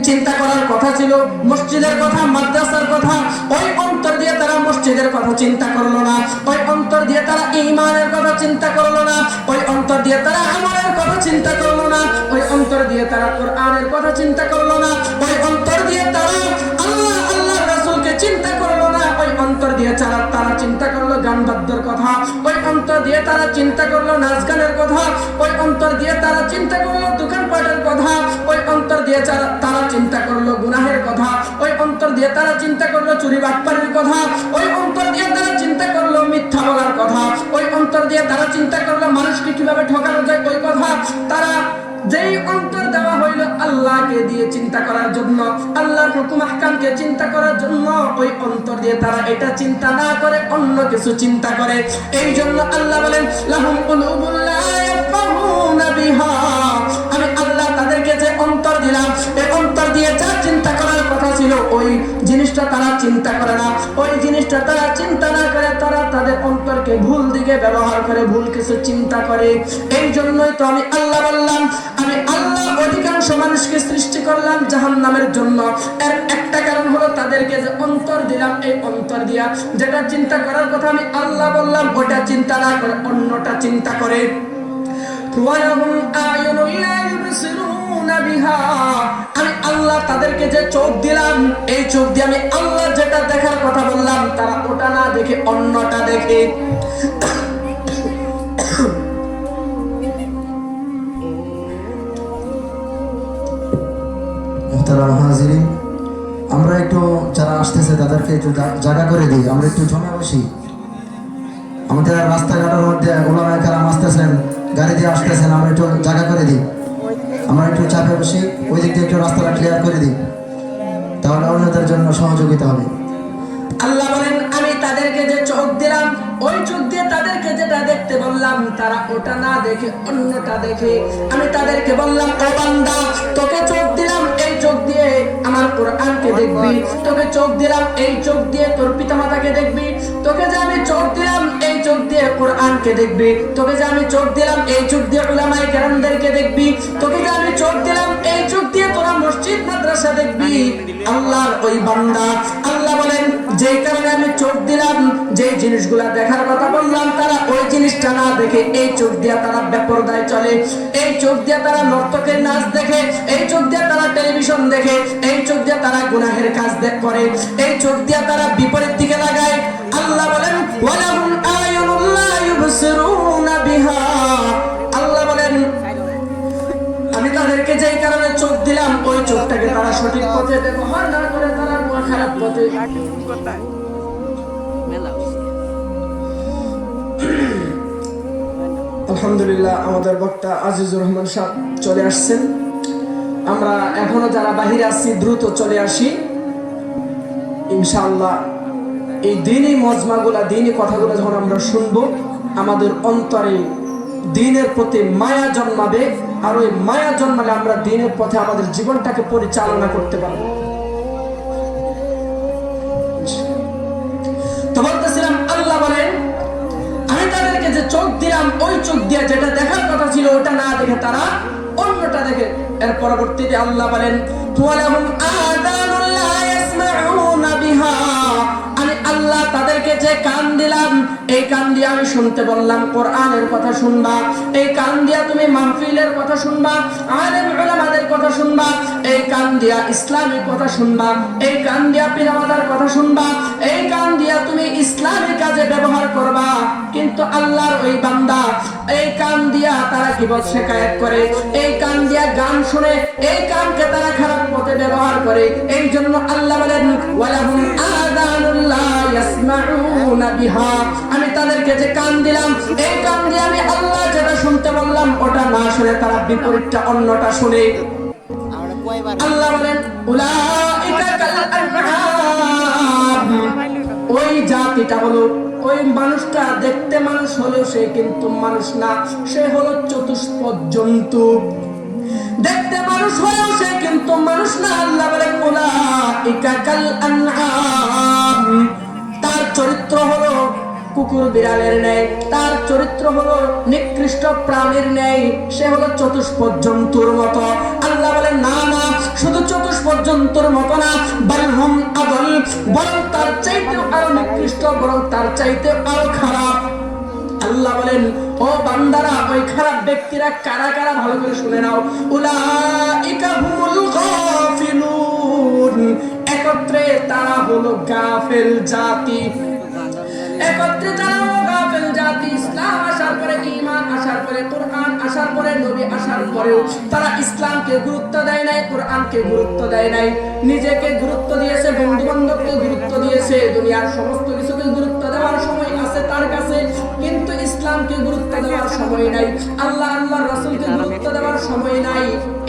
A: চিন্তা করার কথা ছিল মসজিদের কথা, মাদ্রাসার কথা, ওই অন্তর দিয়ে তারা মসজিদের কথা চিন্তা করলো না, ওই অন্তর দিয়ে তারা ঈমানের কথা চিন্তা করলো না, ওই অন্তর দিয়ে তারা আমলের কথা চিন্তা করলো না, ওই অন্তর দিয়ে তারা কোরআনের কথা চিন্তা করলো না, ওই অন্তর দিয়ে তারা আল্লাহ আল্লাহর রাসূলকে চিন্তা করলো না, ওই অন্তর দিয়ে তারা চিন্তা করলো গান বাদ্যের কথা, ওই অন্তর দিয়ে তারা চিন্তা করলো নাচ গানের কথা, ওই অন্তর দিয়ে তারা চিন্তা করলো দোকানপাটের কথা, ওই অন্তর দিয়ে তারা চিন্তা করলো গুনাহের কথা, ওই অন্তর দিয়ে তারা চিন্তা করলো চুরি বাটপাড়ির কথা, ওই অন্তর দিয়ে তারা চিন্তা করলো মিথ্যা বলার কথা, ওই অন্তর দিয়ে তারা চিন্তা করলো মানুষকে কিভাবে ঠকানো যায় ওই কথা। তারা যেই অন্তর দেওয়া হইল আল্লাহকে দিয়ে চিন্তা করার জন্য, আল্লাহর হুকুম আহকামকে চিন্তা করার জন্য, ওই অন্তর দিয়ে তারা এটা চিন্তা না করে অন্য কিছু চিন্তা করে। এই জন্য আল্লাহ বলেন লাহুম কুলুবুন লা ইয়াফকাহুনা বিহা, আমি আল্লাহ তাদেরকে যে অন্তর দিলাম এই অন্তর দিয়ে যা চিন্তা করার কথা ছিল ওই জিনিসটা তারা চিন্তা করে না, ওই জিনিসটা তারা চিন্তা না করে তারা তাদের অন্তরকে ভুল দিকে ব্যবহার করে, ভুল কিছু চিন্তা করে। এই জন্যই তো আমি আল্লাহ বললাম আমি আল্লাহ অধিকাংশ মানুষকে সৃষ্টি করলাম জাহান্নামের জন্য। এর একটা কারণ হলো তাদেরকে যে অন্তর দিলাম এই অন্তর দিয়া যেটা চিন্তা করার কথা আমি আল্লাহ বললাম ওটা চিন্তা না করে অন্যটা চিন্তা করে। ওয়ালাহুম আ'য়ুনুন লা ইবসিরুনা বিহা, আমি আল্লাহ তাদেরকে যে চোখ দিলাম এই চোখ দিয়ে আমি আল্লাহ যেটা দেখার কথা বললাম তারা ওটা না দেখে অন্যটা দেখে।
B: মুহতারাম হাজিরিন, আমরা একটু যারা আসতেছে তাদেরকে একটু জায়গা করে দিই, আমরা একটু জমে বসি। আমাদের রাস্তাঘাটের মধ্যে ওলামায়ে কেরাম আসতেছেন, গাড়ি দিয়ে আসতেছেন, আমরা একটু জায়গা করে দিই, আমরা একটু চাপে বসি, ওই দিক দিয়ে একটু রাস্তাটা ক্লিয়ার করে দিই, তাহলে অন্যদের জন্য সহযোগিতা হবে।
A: আল্লাহ বলেন আমি তাদেরকে যে চোখ দিলাম ওই চোখ দিয়ে তাদেরকে যেটা দেখতে বললাম তারা ওটা না দেখে অন্যটা দেখে। আমি তাদেরকে বললাম ও বান্দা তোকে চোখ দিলাম এই চোখ দিয়ে আমার কোরআনকে দেখবি, তোকে চোখ দিলাম এই চোখ দিয়ে তোর পিতামাতাকে দেখবি, তোকে যে আমি চোখ দিলাম এই চোখ দিয়ে কোরআনকে দেখবি, তোকে যে আমি চোখ দিলাম এই চোখ দিয়ে উলামায়ে কেরামদেরকে দেখবি, তোকে যে আমি চোখ দিলাম এই চোখ দিয়ে তোরা মসজিদ মাদ্রাসা দেখবি। আল্লাহর ওই বান্দা আল্লাহ বলেন যে কারণে আমি চোখ দিলাম যে জিনিসগুলা দেখার কথা বললাম তারা ওই জিনিসটা না দেখে এই চোখ দিয়ে তারা বেপরদায় চলে, এই চোখ দিয়ে তারা নর্তকের নাচ দেখে, এই চোখ দিয়ে তারা টেলিভিশন দেখে, এই চোখ দিয়ে তারা গুনাহের কাজ করে, এই চোখ দিয়ে তারা বিপরীত দিকে লাগায়। আল্লাহ বলেন ওয়ালাহুম আয়ুনুন লা ইউবসিরুনা বিহা। আল্লাহ বলেন আমি তাদেরকে যেই কারণে চোখ দিলাম ওই চোখটাকে তারা সঠিক পথে ব্যবহার না করে তারা খারাপ পথে। আলহামদুলিল্লাহ আমাদের বক্তা আজিজুর রহমান সাহেব চলে আসছেন। আমরা এখনো যারা বাহিরে আছি দ্রুত চলে আসি ইনশাআল্লাহ। এই দিনই মজমাগুলা দিনই কথাগুলো যখন আমরা শুনবো আমাদের অন্তরে দ্বীনের প্রতি মায়া জন্মাবে, আর ওই মায়া জন্মালে আমরা দ্বীনের পথে আমাদের জীবনটাকে পরিচালনা করতে পারবো। তো বলতেছিলাম আল্লাহ বলেন আমি তাদেরকে যে চোখ দিলাম ওই চোখ দিয়ে যেটা দেখার কথা ছিল ওটা না দেখে তারা অন্যটা দেখে। এর পরবর্তীতে আল্লাহ বলেন ওয়ালাহুম আযানুন লা ইয়াসমাউনা বিহা। আমি আল্লাহ তাদেরকে যে কান দিলাম এই কান দিয়ে আমি শুনতে বললাম কোরআনের কথা শুনবা, এই কান দিয়া তুমি মাহফিলের কথা শুনবা, আলেম উলামাদের কথা শুনবা, এই কান দিয়া ইসলামিক কথা শুনবা, এই কান দিয়া পিতামাতার কথা শুনবা, এই কান দিয়া তুমি ইসলামিক কাজে ব্যবহার করবা। কিন্তু আল্লাহর ওই বান্দা এই কান দিয়া তারা কি বল শিকায়াত করে, এই কান দিয়া গান শুনে, এই কানকে তারা খারাপ পথে ব্যবহার করে। এই জন্য আল্লাহ বলেন ওয়ালাহুম আযানুন লা ইয়াসমাউনা বিহা। আমি তাদেরকে যে কান দিলাম এই কান দিয়ে আমি আল্লাহ যেটা শুনতে বললাম ওটা না শুনে তারা বিপরীতটা অন্যটা শুনে। আল্লাহ বলেন উলাইকা কাল আনআম। ওই জাতিটা হলো ওই মানুষটা দেখতে মানুষ হলেও সে কিন্তু মানুষ না, সে হলো চতুষ্পদ জন্তু। দেখতে মানুষ হলেও সে কিন্তু মানুষ না। আল্লাহ বলেন উলাইকা কাল আনআম। তার চরিত্র হলো কুকুর বিড়ালের ন্যায়, তার চরিত্র হলো নিকৃষ্ট প্রাণীর ন্যায়, সে হলো চতুষ্পদ জন্তুর মতো। আল্লাহ বলেন না না, শুধু চতুষ্পদ জন্তুর মতো না, বালহুম আদল, বরং তার চাইতেও আরো নিকৃষ্ট, বরং তার চাইতেও আরো খারাপ। আল্লাহ বলেন ও বান্দারা ওই খারাপ ব্যক্তিরা কারা কারা ভালো করে শুনে নাও। উলাইকা হুমুল গাফিলুন। একত্রে তারা হলো গাফেল জাতি, একত্রে তারা হলো গাফেল জাতি। ইসলাম আসার পরে, ঈমান আসার পরে, কোরআন আসার পরে, নবী আসার পরেও তারা ইসলামকে গুরুত্ব দেয় নাই, কোরআনকে গুরুত্ব দেয় নাই, নিজেকে গুরুত্ব দিয়েছে, বন্ধু বান্ধবকে গুরুত্ব দিয়েছে, দুনিয়ার সমস্ত কিছুকে গুরুত্ব দেওয়ার সময় আছে তার কাছে, কিন্তু ইসলামকে গুরুত্ব দেওয়ার সময় নাই, আল্লাহ আল্লাহর রাসূলকে গুরুত্ব দেওয়ার সময় নাই।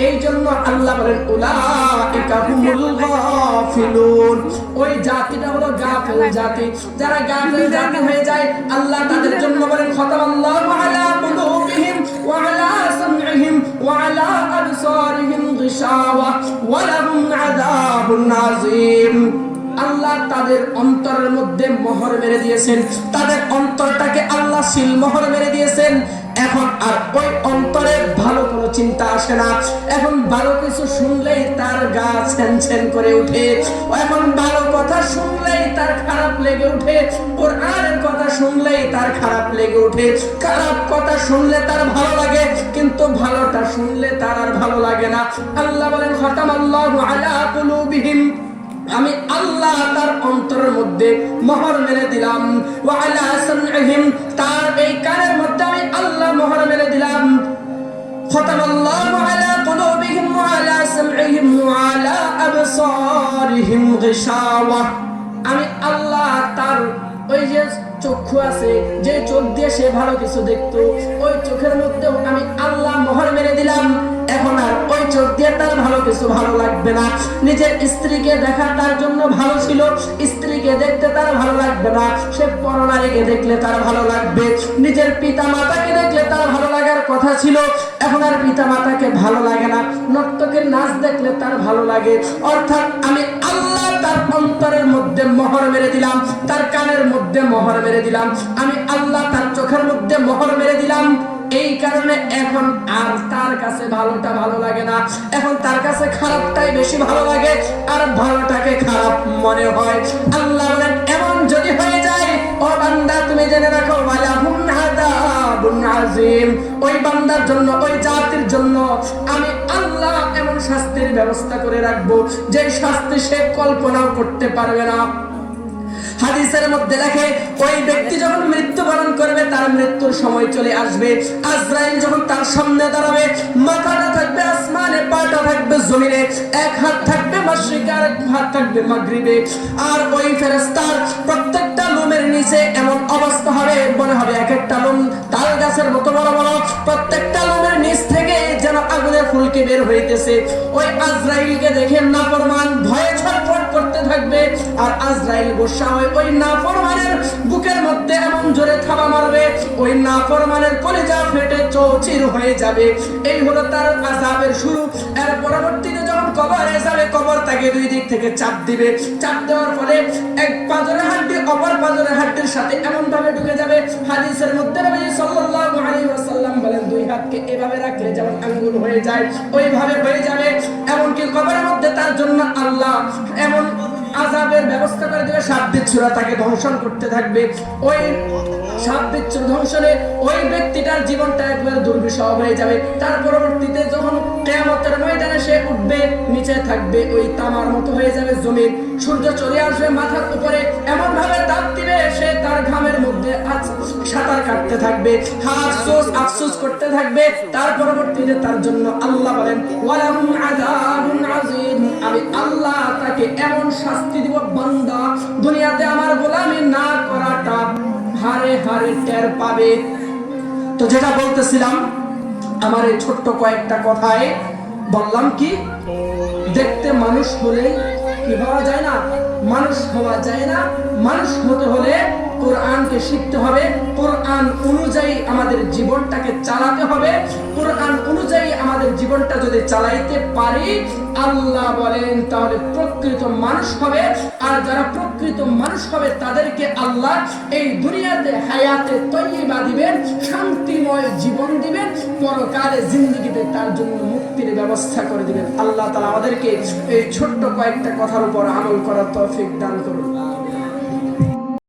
A: এই জন্য আল্লাহ বলেন উলাইকা হুমুল গাফিলুন। ওই জাতিটা হলো গাফেল জাতি। যারা গাফেল জাতি হয়ে যায় আল্লাহ তাদের জন্য বলেন খাতামাল্লাহু আলা কুলুবিহিম ওয়া আলা সামইহিম ওয়া আলা আবসারিহিম গিশাওয়া ওয়া লাহুম আযাবুন আযীম। আল্লাহ তাদের অন্তরের মধ্যে মোহর মেরে দিয়েছেন, তাদের অন্তরটাকে আল্লাহ সিল মোহর মেরে দিয়েছেন। এখন আর ওই অন্তরে ভালো কোনো চিন্তা আসে না। এখন ভালো কিছু শুনলেই তার গা ছ্যানছ্যান করে উঠে, এখন ভালো কথা শুনলেই তার খারাপ লেগে উঠে, কোরআনের কথা শুনলেই তার খারাপ লেগে উঠে, খারাপ কথা শুনলে তার ভালো লাগে, কিন্তু ভালোটা শুনলে তার আর ভালো লাগে না। আল্লাহ বলেন খাতামাল্লাহু আলা কুলুবিহিম। আমি আল্লাহ তার অন্তরের মধ্যে মোহর মেরে দিলাম, ওয়া আলা সামইহিম, তার এই কানের মধ্যে আমি আল্লাহ মোহর মেরে দিলাম। খাতামাল্লাহু আলা কুলুবিহিম ওয়া আলা সামইহিম ওয়া আলা আবসারিহিম গিশাওয়া। আমি আল্লাহ তার ওই যে চক্ষু আছে, যে চোখ দিয়ে সে ভালো কিছু দেখতো, ওই চোখের মধ্যেও আমি আল্লাহ মোহর মেরে দিলাম। এখন আর ওই চোখ দিয়ে তার ভালো কিছু ভালো লাগবে না। নিজের স্ত্রীকে দেখা তার জন্য ভালো ছিল, স্ত্রীকে দেখতে তার ভালো লাগবে না। সে পরনারীকে দেখলে তার ভালো লাগবে। নিজের পিতা মাতাকে দেখলে তার ভালো লাগার কথা ছিল, এখন আর পিতা মাতাকে ভালো লাগে না। নর্তকের নাচ দেখলে তার ভালো লাগে। অর্থাৎ আমি আল্লাহ তার অন্তরের মধ্যে মোহর মেরে দিলাম, তার কানের মধ্যে মোহর মেরে দিলাম, আমি আল্লাহ তার চোখের মধ্যে মোহর মেরে দিলাম। এই কারণে এখন আর তার কাছে ভালোটা ভালো লাগে না, এখন তার কাছে খারাপটাই বেশি ভালো লাগে, আর ভালোটাকে খারাপ মনে হয়। আল্লাহ বলেন এমন যদি হয়ে যায়, ও বান্দা তুমি জেনে রাখো, ওয়ালাহুম আযাবুন আযীম, ওই বান্দার জন্য, ওই জাতির জন্য আমি আল্লাহ এমন শাস্তির ব্যবস্থা করে রাখবো যে শাস্তি সে কল্পনাও করতে পারবে না। হাদিসের মধ্যে লেখে, ওই ব্যক্তি যখন মৃত্যুবরণ করবে, তার মৃত্যুর সময় চলে আসবে, আজরাইল যখন তার সামনে দাঁড়াবে, মাথাটা থাকবে আসমানে, পাটা থাকবে জমিনে, এক হাত থাকবে মাশরিকে আর এক হাত থাকবে মাগরিবে। আর ওই ফেরেশতার প্রত্যেকটা লোমের নিচে এমন অবস্থা হবে, মনে হবে এক একটা লোম তাল গাছের মতো বড় বড়, প্রত্যেকটা লোমের নিচ থেকে যেন আগুনের ফুলকি বের হইতেছে। ওই আজরাইলকে দেখে নাফরমান ভয়ে ছটফট করতে থাকবে, আর আজরাইল গোসা হয় ওই নাফরমানের বুকের মধ্যে এমন জোরে থাবা মারবে, ওই নাফরমানের কলিজা ফেটে চৌচির হয়ে যাবে। এই হলো তার আযাবের শুরু। এর পরবর্তীতে যখন কবরে যাবে, কবর তাকে দুই দিক থেকে চাপ দিবে, চাপ দেওয়ার ফলে এক পাঁজরের হাড্ডি অপর পাঁজরের হাড্ডির সাথে এমন ভাবে ঢুকে যাবে। হাদিসের মধ্যে নবী সাল্লাল্লাহু আলাইহি ওয়াসাল্লাম বলেন, দুই হাতকে এভাবে রাখলে যেমন আঙ্গুল হয়ে যায়, ওইভাবে হয়ে যাবে। এমনকি কবরের মধ্যে তার জন্য আল্লাহ এমন আযাবের ব্যবস্থা করে দেবে, সাপ বিচ্ছুরা তাকে ধ্বংসন করতে থাকবে। ওই সাপ বিচ্ছুর ধ্বংসনে ওই ব্যক্তিটার জীবনটা একবার দুর্বিষহ হয়ে যাবে। তার পরবর্তীতে যখন কিয়ামতের ময়দানে সে উঠবে, নিচে থাকবে ওই তামার মতো হয়ে যাবে জমিন। সূর্য চলে আসবে মাথার উপরে, এমন ভাবে তাপ দিবে, সে তার ঘামের মধ্যে সাঁতার কাটতে থাকবে, আফসোস আফসোস করতে থাকবে। তার পরবর্তীতে তার জন্য আল্লাহ বলেন, ওয়ালাহুম আযাবুন আযীম, আমি আল্লাহ তাকে এমন শাস্তি দিব, বান্দা দুনিয়াতে আমার গোলামি না করাটা হারে হারে টের পাবে। তো যেটা বলতেছিলাম, আমার এই ছোট্ট কয়েকটা কথায় বললাম কি, দেখতে মানুষ হলে কি হওয়া যায় না, মানুষ হওয়া যায় না। মানুষ হতে হলে কোরআনকে শিখতে হবে, কোরআন অনুযায়ী আমাদের জীবনটাকে চালাতে হবে। কোরআন অনুযায়ী আমাদের জীবনটা যদি চালাইতে পারি, আল্লাহ বলেন তাহলে প্রকৃত মানুষ হবে। আর যারা প্রকৃত মানুষ হবে তাদেরকে আল্লাহ এই দুনিয়াতে হায়াতে তয়্যিবা দিবেন, শান্তিময় জীবন দিবেন, পরকালে জিন্দেগিতে তার জন্য মুক্তির ব্যবস্থা করে দিবেন। আল্লাহ তাআলা আমাদেরকে এই ছোট্ট কয়েকটা কথার উপর আমল করার তৌফিক দান করুন।